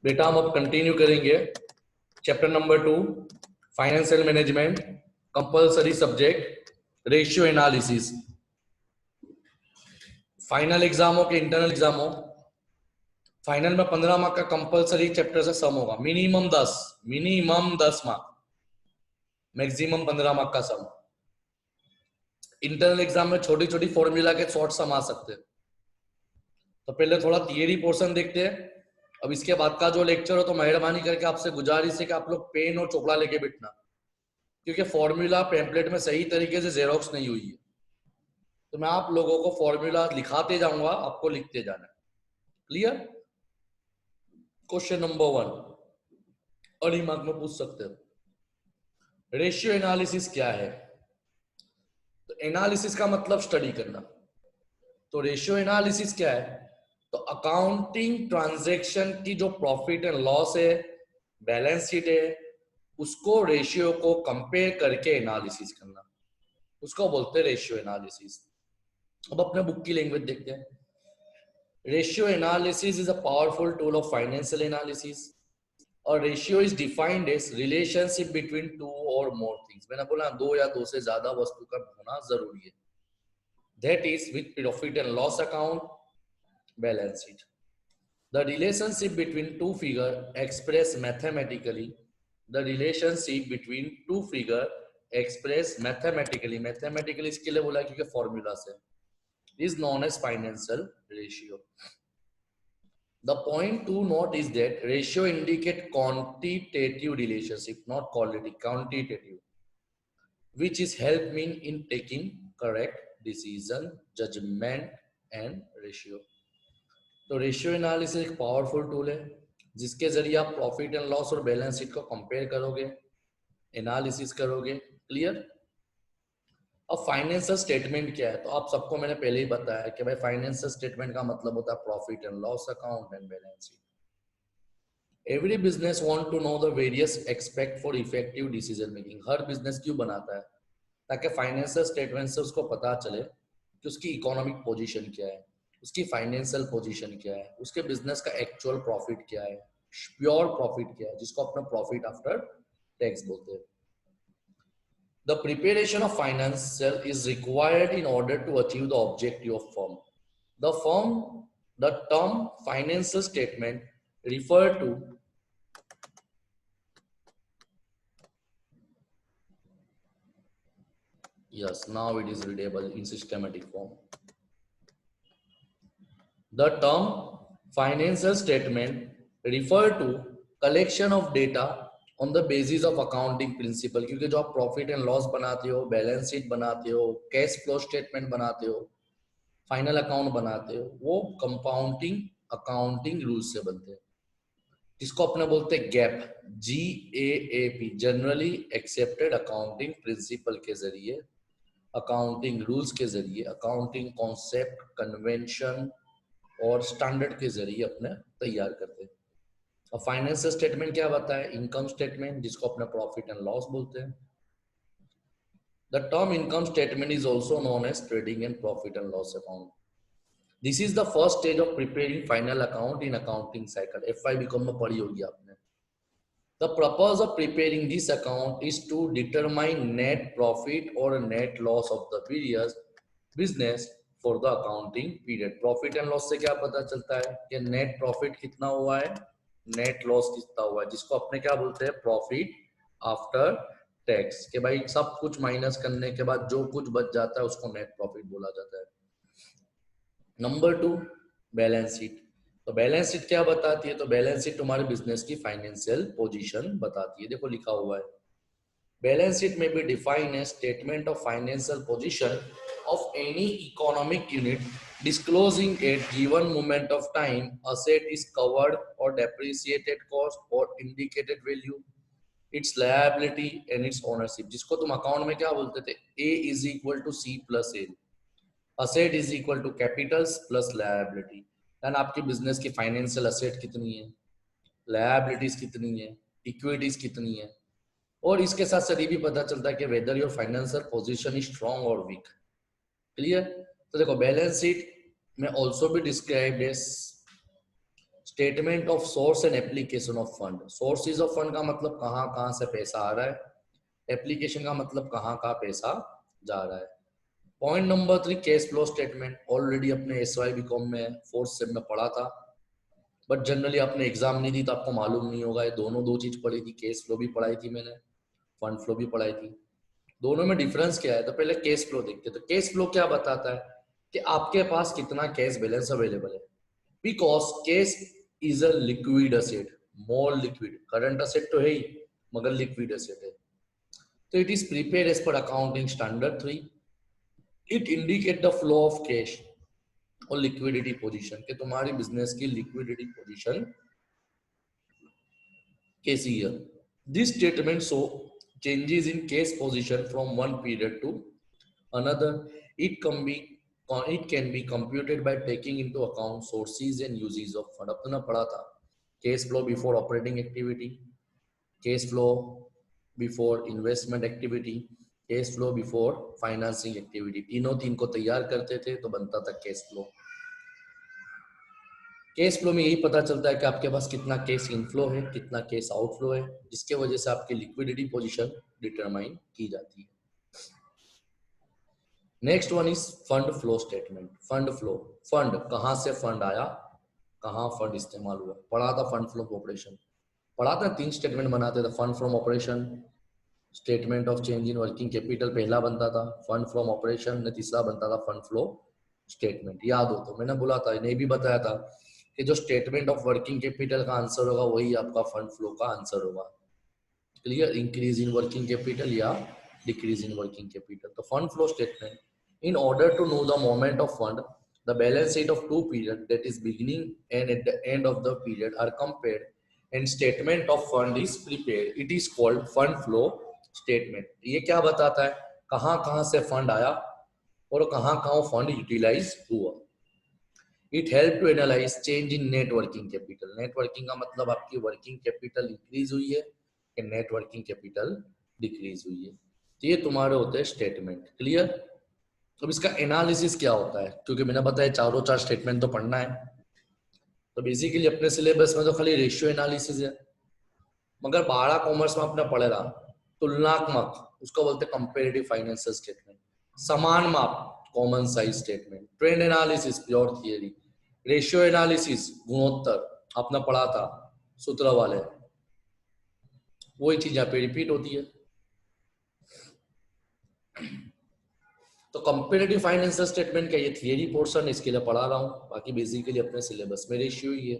बेटा हम अब कंटिन्यू करेंगे chapter number 2 financial management compulsory subject ratio analysis. Final exam हो कि इंटरनल एग्जाम हो, फाइनल में 15 मार्क का कंपलसरी चैप्टर से सम होगा। मिनिमम 10 मार्क, मैक्सिमम 15 मार्क का सम। इंटरनल एग्जाम में छोटी छोटी फॉर्मूला के शॉर्ट सम आ सकते हैं। तो पहले थोड़ा थियरी पोर्शन देखते हैं। अब इसके बाद का जो लेक्चर हो तो मेहरबानी करके आपसे गुजारिश है कि आप लोग पेन और चोपड़ा लेके बैठना, क्योंकि फॉर्मूला पैम्पलेट में सही तरीके से जेरोक्स नहीं हुई है। तो मैं आप लोगों को फॉर्मूला लिखाते जाऊंगा, आपको लिखते जाना है। क्लियर? क्वेश्चन नंबर 1 अड़ी मार्क में पूछ सकते हो, रेशियो एनालिसिस क्या है? तो एनालिसिस का मतलब स्टडी करना। तो रेशियो एनालिसिस क्या है? तो अकाउंटिंग ट्रांजैक्शन की जो प्रॉफिट एंड लॉस है, बैलेंस शीट है, उसको रेशियो को कंपेयर करके एनालिसिस करना, उसको बोलते हैं रेशियो एनालिसिस। अब अपने बुक की लैंग्वेज देखते हैं। Ratio analysis is a powerful tool of financial analysis. और ratio is defined as relationship between two or more things. मैंने बोला दो या दो से ज्यादा वस्तु का होना जरूरी है। That is with profit and loss account, balance sheet. The relationship between two figure expressed mathematically. The relationship between two figure expressed mathematically. Mathematically इसके लिए बोला क्योंकि फॉर्मूला से is known as financial ratio. The point to note is that ratio indicate quantitative relationship, not quality, quantitative, which is help mean in taking correct decision, judgment and ratio. तो ratio analysis एक powerful tool है जिसके जरिए आप profit and loss और balance sheet को compare करोगे, analysis करोगे। क्लियर? अब फाइनेंशियल स्टेटमेंट क्या है? तो आप सबको मैंने पहले ही बताया कि भाई फाइनेंशियल स्टेटमेंट का मतलब होता है profit and loss account and balance sheet. Every business want to know the various expect for effective decision making. हर बिजनेस क्यों बनाता है? ताकि फाइनेंशियल स्टेटमेंट से उसको पता चले कि उसकी इकोनॉमिक पोजीशन क्या है, उसकी फाइनेंशियल पोजीशन क्या है, उसके बिजनेस का एक्चुअल प्रॉफिट क्या है, प्योर प्रॉफिट क्या है, जिसको अपना प्रॉफिट आफ्टर टैक्स बोलते हैं। The preparation of financial is required in order to achieve the objective of firm. The term financial statement refer to yes, now it is readable in systematic form. The term financial statement refer to collection of data on the basis of accounting principle। क्योंकि जो आप profit and loss बनाते हो, balance sheet बनाते हो, cash flow statement बनाते हो, final account बनाते हो, वो कंपाउंडिंग अकाउंटिंग रूल से बनते हैं, जिसको अपने बोलते हैं gap, GAAP, generally accepted accounting principle के जरिए, अकाउंटिंग रूल्स के जरिए, अकाउंटिंग कॉन्सेप्ट, कन्वेंशन और स्टैंडर्ड के जरिए अपने तैयार करते हैं। और फाइनेंशियल स्टेटमेंट क्या बताता है? इनकम स्टेटमेंट, जिसको अपने प्रॉफिट एंड लॉस बोलते हैं। The term income statement is also known as trading and profit and loss account. This is the first stage of preparing final account in accounting cycle. FY BCom में पढ़ी होगी आपने। The purpose of preparing this account is to determine net profit or net loss of the various business for the accounting period। Profit and loss से क्या पता चलता है कि नेट प्रॉफिट कितना हुआ है, नेट लॉस कितना हुआ है, जिसको अपने क्या बोलते हैं? Profit after tax. कि भाई सब कुछ माइनस करने के बाद जो कुछ बच जाता है उसको नेट प्रॉफिट बोला जाता है। Number 2 balance sheet. तो बैलेंस शीट क्या बताती है? तो बैलेंस शीट तुम्हारे बिजनेस की फाइनेंशियल पोजीशन बताती है। देखो लिखा हुआ है, बैलेंस शीट में be defined a statement of financial position of any economic unit disclosing at given moment of time asset is covered और डेप्रिसिएटेड कॉस्ट और indicated value, its liability and its ownership. जिसको तुम account में क्या बोलते थे? A is equal to C plus A, asset is equal to capitals plus liability. यानी आपकी बिजनेस की फाइनेंशियल असेट कितनी है, लायबिलिटीज कितनी है, इक्विटीज कितनी है, और इसके साथ साथ ये भी पता चलता है कि whether your financial position is strong और वीक। क्लियर? तो देखो बैलेंस शीट में ऑल्सो भी described as statement of source and application of fund. Sources of fund का मतलब कहाँ कहाँ से पैसा आ रहा है, एप्लीकेशन का मतलब कहाँ कहाँ पैसा जा रहा है। Point number 3 cash flow statement. Already अपने एसवाई बीकॉम में फोर्थ सेम में पढ़ा था, बट जनरली आपने एग्जाम नहीं दी तो आपको मालूम नहीं होगा। ये दोनों दो चीज पढ़ी थी, कैश फ्लो भी पढ़ाई थी मैंने, फंड फ्लो भी पढ़ाई थी। दोनों में डिफरेंस क्या है, तो पहले कैश फ्लो देखते हैं। तो कैश फ्लो क्या बताता है कि आपके पास कितना कैश बैलेंस अवेलेबल है, because cash is a liquid asset, more liquid. Current asset तो है ही मगर लिक्विड असेट है। तो it is prepared as per accounting standard 3। It indicate the flow of cash और लिक्विडिटी पोजीशन, कि तुम्हारी बिजनेस की लिक्विडिटी पोजीशन कैसी है। This statement show changes in cash position from one period to another. It can be computed by taking into account sources and uses of fund. अपना पढ़ा था cash flow before operating activity, cash flow before investment activity, cash flow before financing activity. तीनों तीन को तैयार करते थे तो बनता था कैश फ्लो। कैश फ्लो में यही पता चलता है कि आपके पास कितना कैश इनफ्लो है, कितना कैश आउटफ्लो है, जिसके वजह से आपकी लिक्विडिटी पोजीशन डिटरमाइन की जाती है। Next one is fund flow statement. Fund flow, fund कहां से फंड आया, कहां फंड इस्तेमाल हुआ। पढ़ा था फंड फ्लो ऑपरेशन, पढ़ा था 3 स्टेटमेंट बनाते थे। Fund from operation, statement of change in working capital पहला बनता था, फंड फ्रॉम ऑपरेशन ने तीसरा बनता था फंड फ्लो स्टेटमेंट। याद हो तो मैंने बोला था, नहीं भी बताया था कि जो स्टेटमेंट ऑफ वर्किंग कैपिटल का आंसर होगा वही आपका फंड फ्लो का आंसर होगा। Clear, increase in working capital या डिक्रीज इन वर्किंग कैपिटल। तो fund flow statement, in order to know the moment of fund, the balance sheet of two period, that is beginning and at the end of the period, are compared and statement of fund is prepared. It is called fund flow statement. ये क्या बताता है, कहाँ कहाँ से fund आया और कहाँ कहाँ फंड यूटिलाइज हुआ। It help to analyse change in net working capital. Net working का मतलब आपकी वर्किंग कैपिटल इंक्रीज हुई है कि नेट वर्किंग कैपिटल डिक्रीज हुई है। तो ये तुम्हारे होते हैं स्टेटमेंट। क्लियर। अब इसका एनालिसिस क्या होता है, क्योंकि मैंने बताया चारों चार स्टेटमेंट तो पढ़ना है। तो बेसिकली अपने सिलेबस में तो खाली रेशियो एनालिसिस है, मगर 12 कॉमर्स में आपने पढ़ेगा तुलनात्मक, उसको बोलते हैं कंपैरेटिव फाइनेंशियल स्टेटमेंट। समान माप, common size statement. Trend analysis, pure theory. Ratio analysis, गुणोत्तर, आपने पढ़ा था सूत्र वाले। वही चीज यहाँ पे रिपीट होती है। तो कंपैरेटिव फाइनेंशियल स्टेटमेंट का ये थियरी पोर्शन इसके लिए पढ़ा रहा हूँ, बाकी बेसिकली अपने सिलेबस में रेशियो ही है।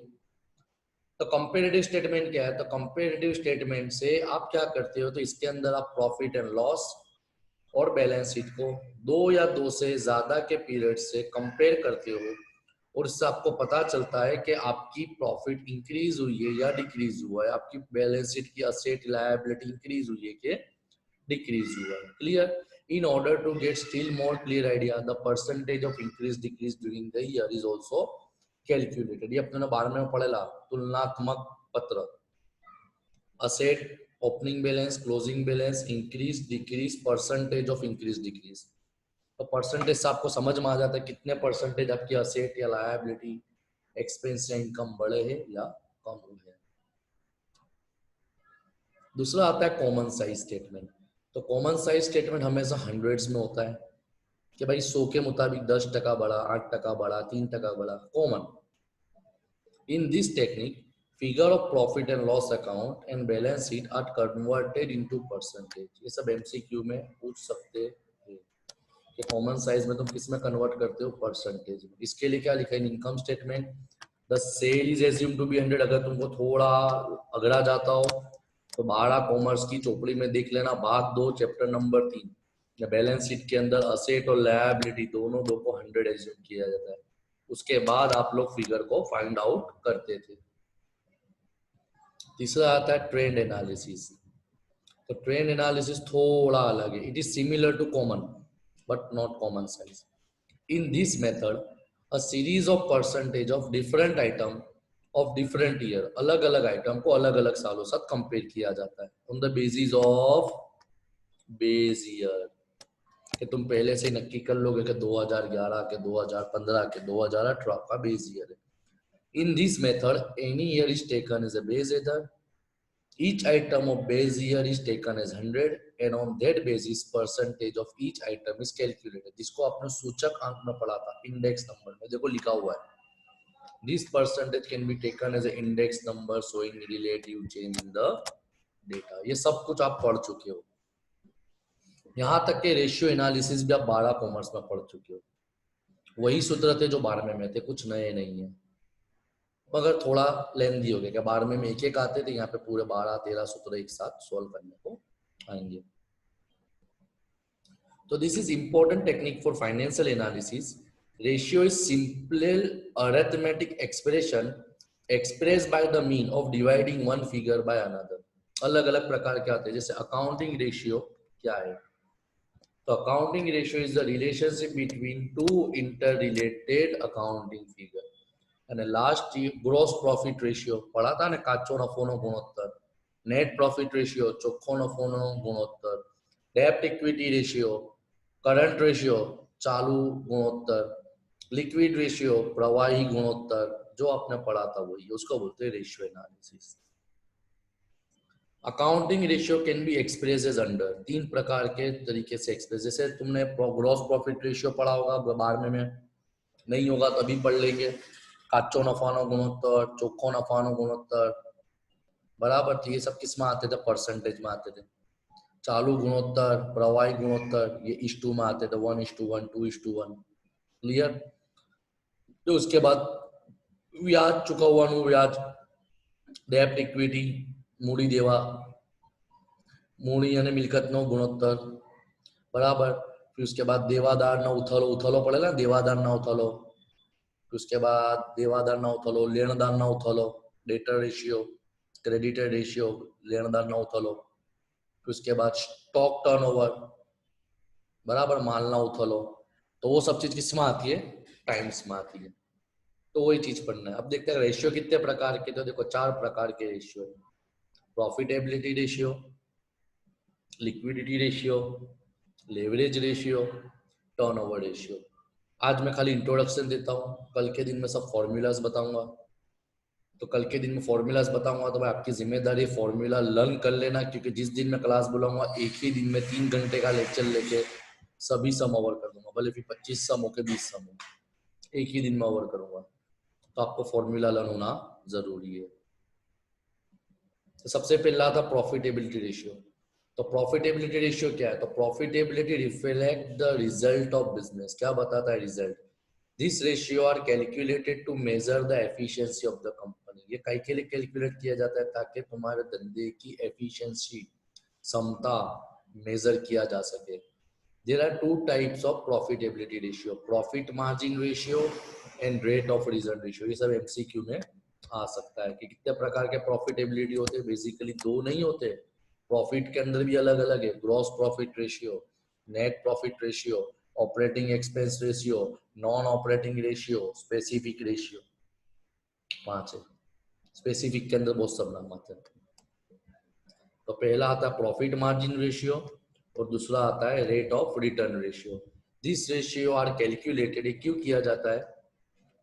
तो कंपैरेटिव स्टेटमेंट क्या है, तो कंपैरेटिव स्टेटमेंट से आप क्या करते हो, तो इसके अंदर आप प्रॉफिट एंड लॉस और बैलेंस शीट को 2 या 2 से ज्यादा के पीरियड से कंपेयर करते हो, और इससे आपको पता चलता है कि आपकी प्रॉफिट इंक्रीज हुई है या डिक्रीज हुआ है, आपकी बैलेंस शीट की असेट लायबिलिटी इंक्रीज हुई है कि डिक्रीज हुआ है। Clear. In order to get still more clear idea, the percentage of increase decrease during the year is also calculated. ये अपने 12 में पढ़ेला तुलनात्मक पत्र। Asset, opening balance, closing balance, increase decrease, percentage of increase decrease. तो percentage से आपको समझ में आ जाता है कितने परसेंटेज आपकी असेट या लायबिलिटी, एक्सपेंस या इनकम बढ़े है या कम हुए है। दूसरा आता है कॉमन साइज स्टेटमेंट। तो कॉमन साइज स्टेटमेंट हमेशा हंड्रेड्स में होता है कि भाई 100 के मुताबिक 10% बढ़ा, 8% बढ़ा, 3% बढ़ा, common. In this technique figure of profit and loss account and balance sheet are converted into percentage. ये सब एमसीक्यू में पूछ सकते हैं कि कॉमन साइज में तुम किस में कन्वर्ट करते हो, परसेंटेज में। इसके लिए क्या लिखा है, income statement the sale is assume to be 100। अगर तुमको थोड़ा अगड़ा जाता हो तो 12 कॉमर्स की चोपड़ी में देख लेना, भाग 2 चैप्टर नंबर 3, बैलेंस शीट के अंदर असेट और लायबिलिटी दोनों दो को 100 एज्यूम किया जाता है। उसके बाद आप लोग फिगर को फाइंड आउट करते थे। तीसरा आता है ट्रेंड एनालिसिस। तो ट्रेंड एनालिसिस थोड़ा अलग है। It is similar to common but not common size. In this method a series of percentage of different item of different year, अलग अलग आइटम को अलग अलग सालों साथ कंपेयर किया जाता है on the basis of base year. कि तुम पहले से नक्की कर लोगे कि 2011 के 2015 के 2018 का बेस ईयर है। In this method, any year is taken as a base year. Each item of base year is taken as 100 and on that basis percentage of each item is calculated. जिसको आपने सूचक अंक में पढ़ा था, index number में देखो लिखा हुआ है. This percentage can be taken as an index number showing relative change in the data. ये सब कुछ आप पढ़ चुके हो. यहाँ तक के रेशियो एनालिसिस भी आप 12 कॉमर्स में पढ़ चुके हो. वही सूत्र थे जो 12वें में थे, कुछ नए नहीं है, मगर थोड़ा लेंदी हो गया. क्या 12वें में एक एक आते थे, यहाँ पे पूरे 12-13 सूत्र एक साथ सोल्व करने को आएंगे. तो this is important technique for financial analysis. Ratio is simple arithmetic expression express by the mean of dividing one figure by another. अलग अलग प्रकार के आते हैं. जैसे अकाउंटिंग रेशियो क्या है? तो accounting ratio is the relationship between to interrelated accounting figure. અને લાસ્ટ ગ્રોસ પ્રોફિટ રેશિયો પढ़ा था ને, કાચો નફોનો ગુણોત્તર, નેટ પ્રોફિટ રેશિયો ચોખ્ખો નફોનો ગુણોત્તર, ડેપ્ટ ઇક્વિટી રેશિયો, કરંટ રેશિયો ચાલू गुणोत्तर, लिक्विड रेशियो प्रवाही गुणोत्तर, जो आपने पढ़ा था वही, उसको बोलते हैं ratio analysis. Accounting ratio can be express as under. 3 प्रकार के तरीके से एक्सप्रेस. जैसे तुमने ग्रॉस प्रॉफिट रेशियो पढ़ा होगा, 12वें में नहीं होगा तो अभी पढ़ लेंगे. કાચો નફાનો ગુણોત્તર, ચોખ્ખો નફાનો ગુણોત્તર, બરાબર. તો ये सब किसमें आते थे? परसेंटेज में आते थे. चालू गुणोत्तर, प्रवाही गुणोत्तर, ये इस टू में आते थे, 1:1, 2:1. क्लियर. तो उसके बाद व्याज, चुकवવાનું व्याज, डेप्ट इक्विटी, મૂડી દેવા, મૂડી અને મિલકતનો ગુણોત્તર, બરાબર. फिर उसके बाद देवादार ना उथलो, उथलो पड़ेगा, देवादार ना उथलो. उसके बाद देवादार ना उथलो, लेनदार ना उथलो, डेटर रेशियो, क्रेडिटर रेशियो, लेनदार ना उथलो. फिर उसके बाद स्टॉक टर्नओवर, बराबर, माल ना उथलो. तो वो सब चीज किसमें आती है? टाइम्स में आती है. तो वही चीज पढ़ना है. अब देखते हैं रेशियो कितने प्रकार के. तो देखो 4 प्रकार के रेशियो है. Profitability ratio, liquidity ratio, leverage ratio, turnover ratio. आज मैं खाली इंट्रोडक्शन देता हूँ, कल के दिन में सब फॉर्मूलाज बताऊंगा. तो कल के दिन में फॉर्मूलाज बताऊंगा तो भाई आपकी जिम्मेदारी फॉर्मूला लर्न कर लेना, क्योंकि जिस दिन मैं क्लास बुलाऊंगा एक ही दिन में 3 घंटे का लेक्चर लेके सभी सम ओवर कर दूंगा. भले फिर 25 सम हो के 20 सम हो, एक ही दिन में ओवर करूंगा. तो आपको फॉर्मूला लर्न होना जरूरी है. तो सबसे पहला था प्रॉफिटेबिलिटी रेशियो. तो प्रॉफिटेबिलिटी रेशियो क्या है? तो profitability reflect the result of business. क्या बताता है? Result. This ratio are calculated to measure the efficiency of the company. ये कई के लिए कैलकुलेट किया जाता है? ताकि तुम्हारे धंधे की एफिशिएंसी, क्षमता मेजर किया जा सके. There are 2 types of profitability ratio, profit margin ratio and rate of return ratio. ये सब एमसीक्यू में आ सकता है कि कितने प्रकार के प्रॉफिटेबिलिटी होते हैं. बेसिकली 2 नहीं होते. प्रॉफिट के अंदर भी अलग अलग है. Gross profit ratio, net profit ratio, operating expense ratio, non operating ratio, specific ratio. 5 है. स्पेसिफिक के अंदर बहुत सब नाम आते हैं. तो पहला आता है प्रॉफिट मार्जिन रेशियो और दूसरा आता है rate of return ratio. This ratio are calculated. क्यों किया जाता है?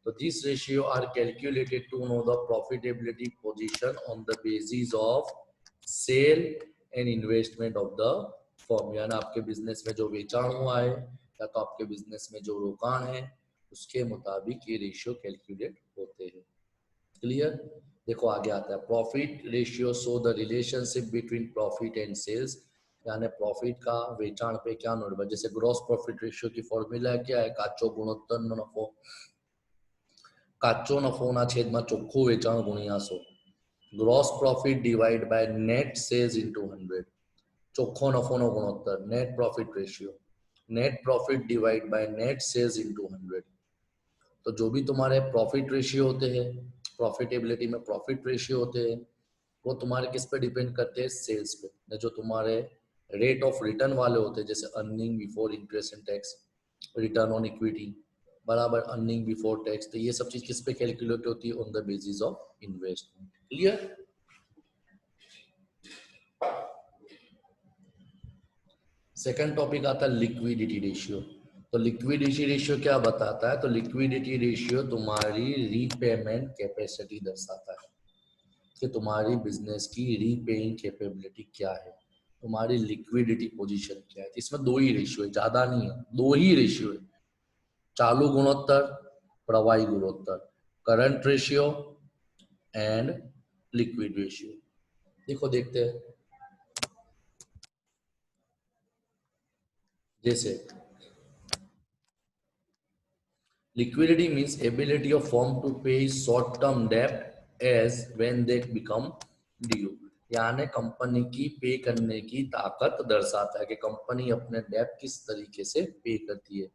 तो this ratio are calculated to know the profitability position on the basis of sale and investment of the firm. यानी आपके बिजनेस में जो बेचान हुआ है या तो आपके बिजनेस में जो रोकाण है, उसके मुताबिक ये रेशियो कैलकुलेट होते हैं. क्लियर. देखो आगे आता है profit ratio show the relationship between profit and sales. यानी प्रॉफिट का वेचाण पे क्या निर्भर. जैसे ग्रॉस प्रॉफिट रेशियो की फॉर्मूला क्या है? काचो गुणोत्तर नफो, કાચો નફોના છેદમાં ચોખ્ખું વેચાણ ગુણ્યા 100. Gross profit divide by net sales into 100. ચોખ્ખો નફોનો ગુણોત્તર, net profit ratio, net profit divide by net sales into 100. तो जो भी तुम्हारे प्रॉफिट रेशियो होते हैं, प्रॉफिटेबिलिटी में प्रॉफिट रेशियो होते हैं, वो तुम्हारे किस पे डिपेंड करते हैं? सेल्स पे. जो तुम्हारे रेट ऑफ रिटर्न वाले होते हैं, जैसे earning before interest and tax, return on equity, बराबर, अर्निंग बिफोर टैक्स. तो ये सब चीज किस पे कैलकुलेट होती है? On the basis of investment. Clear. Second topic आता है लिक्विडिटी रेशियो. तो लिक्विडिटी रेशियो क्या बताता है? तो लिक्विडिटी रेशियो तुम्हारी रीपेमेंट कैपेसिटी दर्शाता है कि तुम्हारी बिजनेस की रीपेइंग कैपेबिलिटी क्या है, तुम्हारी लिक्विडिटी पोजीशन क्या है। इसमें दो ही रेशियो है, ज्यादा नहीं है, दो ही रेशियो है, चालू गुणोत्तर, प्रवाही गुणोत्तर, current ratio and liquid ratio. देखो देखते हैं, जैसे liquidity means ability of firm to pay short term debt as when they become due, यानी कंपनी की पे करने की ताकत दर्शाता है कि कंपनी अपने डेट किस तरीके से पे करती है।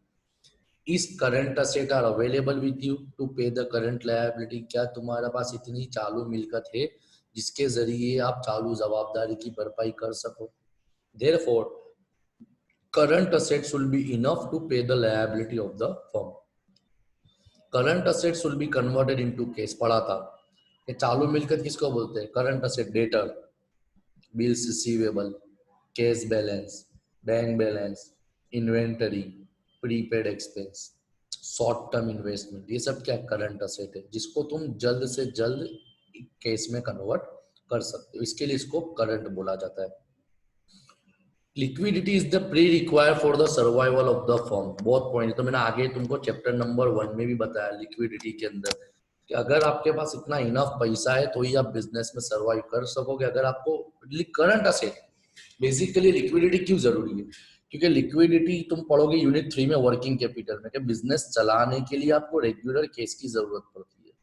इस current asset are available with you to pay the current liability, क्या तुम्हारे पास इतनी चालू मिलकत है जिसके जरिए आप चालू जवाबदारी की भरपाई कर सको। Therefore current assets will be enough to pay the liability of the firm. Current assets will be converted into cash, पढ़ा था कि चालू मिलकत किसको बोलते हैं? Current asset, debtor, bills receivable, cash balance, bank balance, inventory, prepaid expense, short term investment, ये सब क्या करंट असेट है जिसको तुम जल्द से जल्द कैश में कन्वर्ट कर सकते हो, इसके लिए इसको करंट बोला जाता है। Liquidity is the pre required for the survival of the firm. बहुत पॉइंट तो मैंने आगे तुमको चैप्टर नंबर 1 में भी बताया लिक्विडिटी के अंदर कि अगर आपके पास इतना इनफ पैसा है तो ही आप बिजनेस में सर्वाइव कर सकोगे। अगर आपको करंट असेट, बेसिकली लिक्विडिटी क्यों जरूरी है? क्योंकि लिक्विडिटी तुम पढ़ोगे यूनिट 3 में वर्किंग कैपिटल में कि बिजनेस चलाने के लिए आपको रेगुलर कैश की जरूरत पड़ती है।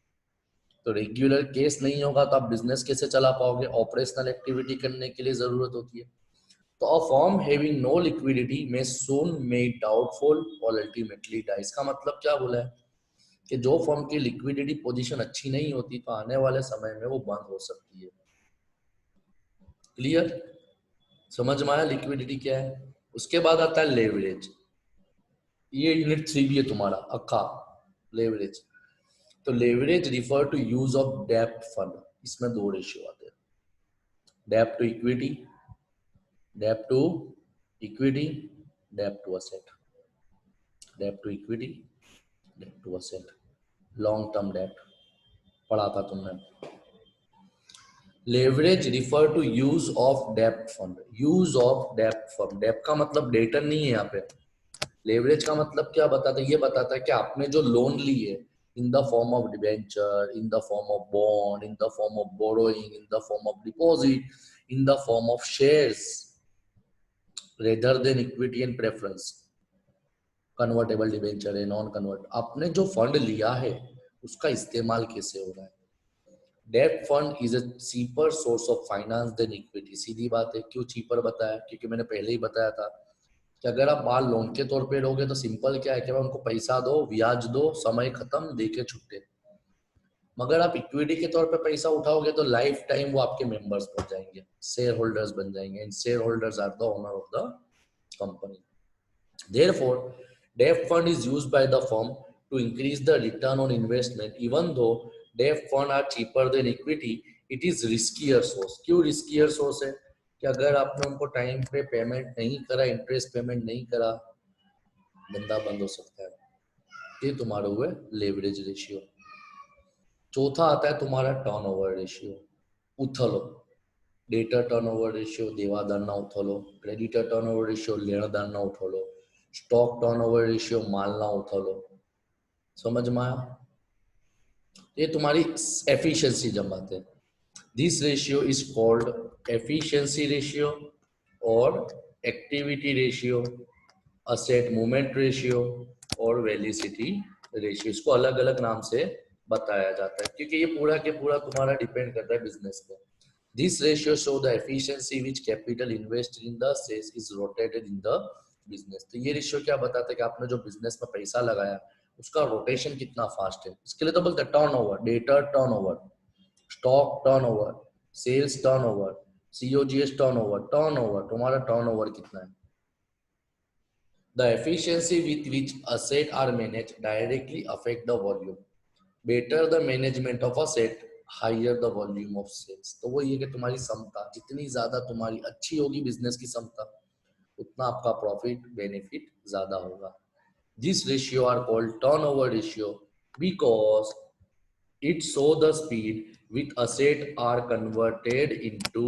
तो रेगुलर कैश नहीं होगा तो आप बिजनेस कैसे चला पाओगे? ऑपरेशनल एक्टिविटी करने के लिए जरूरत होती है। तो a firm having no liquidity may soon made doubtful और ultimately die। इसका मतलब क्या बोला है कि जो फर्म की लिक्विडिटी पोजीशन अच्छी नहीं होती तो आने वाले समय में वो बंद हो सकती है। क्लियर? समझ में आया लिक्विडिटी क्या है? उसके बाद आता है लेवरेज। ये यूनिट 3 भी है तुम्हारा अक्का, लेवरेज। तो leverage refer to use of डेब्ट फंड। इसमें दो रेशियो आते हैं, डेब्ट टू इक्विटी, डेब्ट टू इक्विटी, डेब्ट टू असेट, डेब्ट टू इक्विटी, डेब्ट टू असेट, लॉन्ग टर्म डेब्ट, पढ़ा था तुमने। Leverage refer to use of डेब्ट फंड। यूज ऑफ डेब्ट फंड, डेब्ट का मतलब डेटर नहीं है यहाँ पे। लेवरेज का मतलब क्या बताता है? ये बताता है कि आपने जो लोन ली है in the form of debenture, in the form of bond, in the form of borrowing, in the form of deposit, in the form of shares rather than equity and preference, convertible debenture है, non convert, आपने जो fund लिया है उसका इस्तेमाल कैसे हो रहा है। डेब्ट fund is a cheaper source of finance than equity. सीधी बात है, क्यों चीपर बताया? क्योंकि मैंने पहले ही बताया था कि अगर आप माल लोन के तौर पे लोगे तो सिंपल क्या है कि उनको पैसा दो, ब्याज दो, समय खत्म, दे के छुट्टे। मगर आप इक्विटी के तौर पे पैसा उठाओगे तो लाइफ टाइम वो आपके मेंबर्स बन जाएंगे, शेयर होल्डर्स बन जाएंगे, and shareholders are the owner of the company. Therefore, debt fund is used by the firm to increase the return on investment. Even though debt fund are cheaper than equity, it is riskier source. क्यों riskier source है? कि अगर आपने उनको time पे payment नहीं करा, interest payment नहीं करा, धंधा बंद हो सकता है। ये तुम्हारा हुआ लेवरेज रेशियो। चौथा आता है तुम्हारा टर्नओवर रेशियो, उथलो। डेटर टर्नओवर रेशियो, देवादारना उथलो। क्रेडिटर टर्नओवर रेशियो, लेणदारना उथलो। स्टॉक टर्नओवर रेशियो, मालना उथलो। समझ में आया? ये तुम्हारी एफिशिएंसी जब बात है। This ratio is called efficiency ratio और activity ratio, asset movement ratio और वेलिसिटी रेशियो। इसको अलग अलग नाम से बताया जाता है क्योंकि ये पूरा के पूरा तुम्हारा डिपेंड करता है बिजनेस पे। This ratio show the efficiency which capital invested in the sales is rotated in the business। तो ये रेशियो क्या बताता है कि आपने जो बिजनेस में पैसा लगाया उसका रोटेशन कितना फास्ट है। इसके लिए तो बोलते हैं turnover, debtor turnover, stock turnover, sales turnover, COGS turnover. Turnover, तुम्हारा टर्नओवर कितना है। The efficiency with which assets are managed directly affect the volume. Better the management of asset, higher the volume of sales. तो वो ये कि तुम्हारी क्षमता जितनी ज्यादा तुम्हारी अच्छी होगी बिजनेस की क्षमता, उतना आपका प्रॉफिट बेनिफिट ज्यादा होगा। These ratio are called turnover ratio because it show the speed with asset are converted into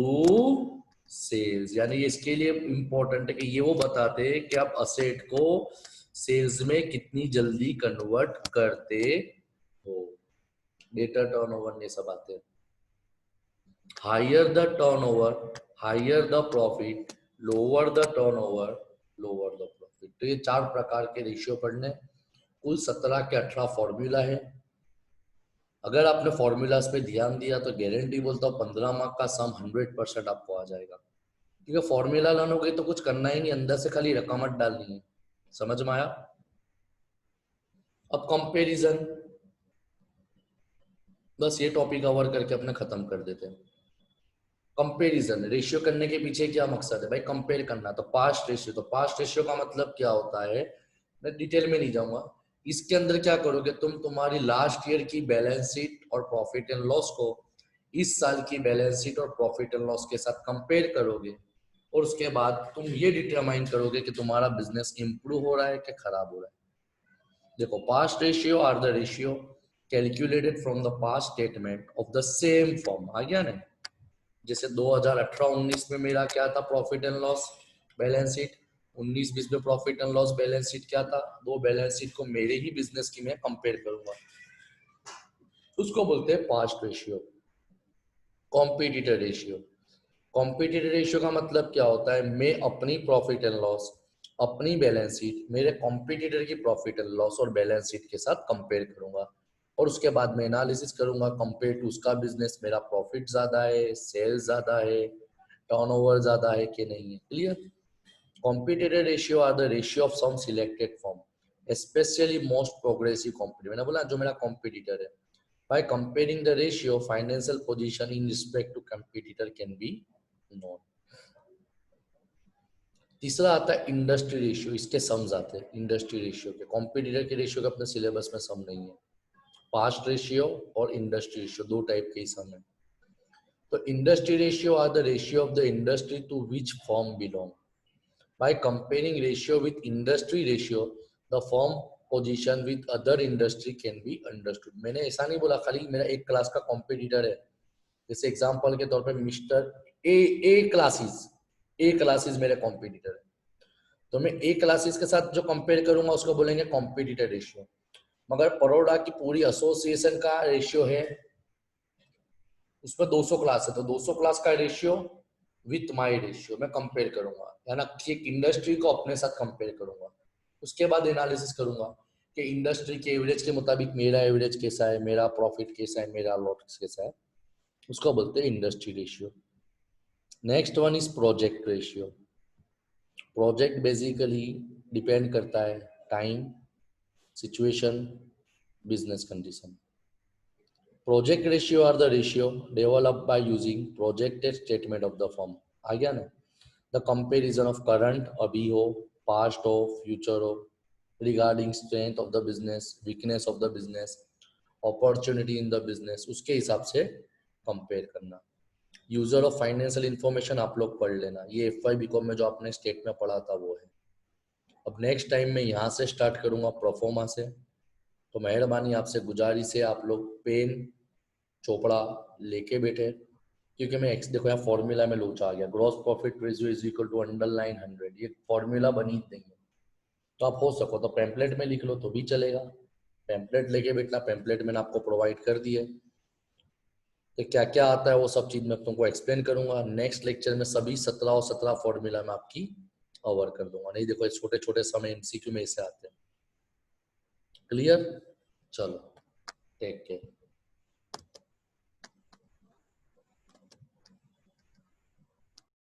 sales. यानी इसके लिए इंपॉर्टेंट है कि ये वो बताते हैं कि आप असेट को सेल्स में कितनी जल्दी कन्वर्ट करते हो। डेटा टर्नओवर ये सब आते हैं। Higher the turnover higher the profit, lower the turnover lower the profit. तो ये 4 प्रकार के रेशियो पढ़ने, कुल 17 के 18 फॉर्मूला है। अगर आपने फॉर्मूलाज पे ध्यान दिया तो गारंटी बोलता हूँ 15 मार्क का सम 100% आपको आ जाएगा, क्योंकि फॉर्मूला लानोगे तो कुछ करना ही नहीं, अंदर से खाली रकमत डालनी है। समझ में आया? अब कंपैरिजन, बस ये टॉपिक कवर करके अपने खत्म कर देते हैं। कंपैरिजन रेशियो करने के पीछे क्या मकसद है भाई? कंपेयर करना। तो पास्ट रेशियो, तो पास्ट रेशियो का मतलब क्या होता है, मैं डिटेल में नहीं जाऊंगा। इसके अंदर क्या करोगे तुम, तुम्हारी लास्ट ईयर की बैलेंस शीट और प्रॉफिट एंड लॉस को इस साल की बैलेंस शीट और प्रॉफिट एंड लॉस के साथ कंपेयर करोगे, और उसके बाद तुम ये डिटरमाइन करोगे कि तुम्हारा बिजनेस इंप्रूव हो रहा है कि खराब हो रहा है। देखो, past ratio are the ratio calculated from the past statement of the same form. आ गया ना? जैसे 2018-19 में मेरा क्या था, profit and loss balance sheet, 19-20 में profit and loss balance sheet क्या था, दो बैलेंस शीट को मेरे ही बिजनेस की मैं कंपेयर करूंगा, उसको बोलते हैं past ratio. Competitor ratio, competitor ratio का मतलब क्या होता है, मैं अपनी प्रॉफिट एंड लॉस, अपनी बैलेंस शीट मेरे कॉम्पिटिटर की प्रॉफिट एंड लॉस और बैलेंस शीट के साथ कंपेयर करूंगा, और उसके बाद मैं एनालिसिस करूंगा कंपेयर टू उसका बिजनेस, मेरा प्रॉफिट ज्यादा है, सेल्स ज्यादा है, टर्नओवर ज्यादा है कि नहीं है। Clear? Competitor ratio are the ratio of some selected firm, especially most progressive company. मैंने बोला जो मेरा कॉम्पिटिटर है। By comparing the ratio, financial position in respect to competitor can be known. तीसरा आता है इंडस्ट्री रेशियो, इसके सम्स आते हैं इंडस्ट्री रेशियो के। कॉम्पिटिटर के रेशियो का अपने सिलेबस में सम नहीं है। पास्ट रेशियो और इंडस्ट्री रेशियो दो टाइप के सम है। तो industry ratio are the ratio of the industry to which firm belong. By comparing ratio with industry ratio, the firm position with other industry can be understood. मैंने ऐसा नहीं बोला खाली मेरा एक क्लास का कॉम्पिटिटर है, जैसे एग्जांपल के तौर पे मिस्टर ए क्लासेस मेरे कॉम्पिटिटर है, तो मैं ए क्लासेस के साथ जो कंपेयर करूंगा उसको बोलेंगे कॉम्पिटिटर रेशियो। मगर परोडा की पूरी एसोसिएशन का रेशियो है, उसमें 200 क्लास है, तो 200 क्लास का रेशियो विथ माय रेशियो मैं कंपेयर करूंगा, यानी कि एक इंडस्ट्री को अपने साथ कंपेयर करूंगा। उसके बाद एनालिसिस करूंगा कि इंडस्ट्री के एवरेज के मुताबिक मेरा एवरेज कैसा है, मेरा प्रॉफिट कैसा है, मेरा लॉस कैसा है, उसको बोलते हैं industry ratio. Next one is project ratio. Project basically depend करता है time, situation, business condition. Project ratio are the ratio developed by using projected statement of the firm. आ गया ना? द कंपैरिजन ऑफ करंट, अभी हो, past हो, future हो, regarding strength of the business, weakness of the business, opportunity in the business, उसके हिसाब से कंपेयर करना। यूजर ऑफ फाइनेंशियल इंफॉर्मेशन आप लोग पढ़ लेना, ये FY BCom में जो आपने स्टेट में पढ़ा था वो है। अब नेक्स्ट टाइम मैं यहाँ से स्टार्ट करूंगा प्रोफोमा से, तो मेहरबानी आपसे गुजारिश है आप लोग पेन चोपड़ा लेके बैठे, क्योंकि मैं देखो यहाँ फॉर्मूला में लोचा आ गया, gross profit ratio is equal to underline 100, ये फॉर्मूला बनी नहीं है। तो आप हो सको तो पैम्पलेट में लिख लो तो भी चलेगा, पैम्पलेट लेके बैठना, पैम्पलेट मैंने आपको प्रोवाइड कर दिए। तो क्या क्या आता है वो सब चीज मैं तुमको एक्सप्लेन करूंगा नेक्स्ट लेक्चर में, सभी 17 और 17 फॉर्मूला में आपकी कवर कर दूंगा। नहीं देखो छोटे छोटे समय MCQ में ऐसे आते हैं। क्लियर? चलो टेक केयर।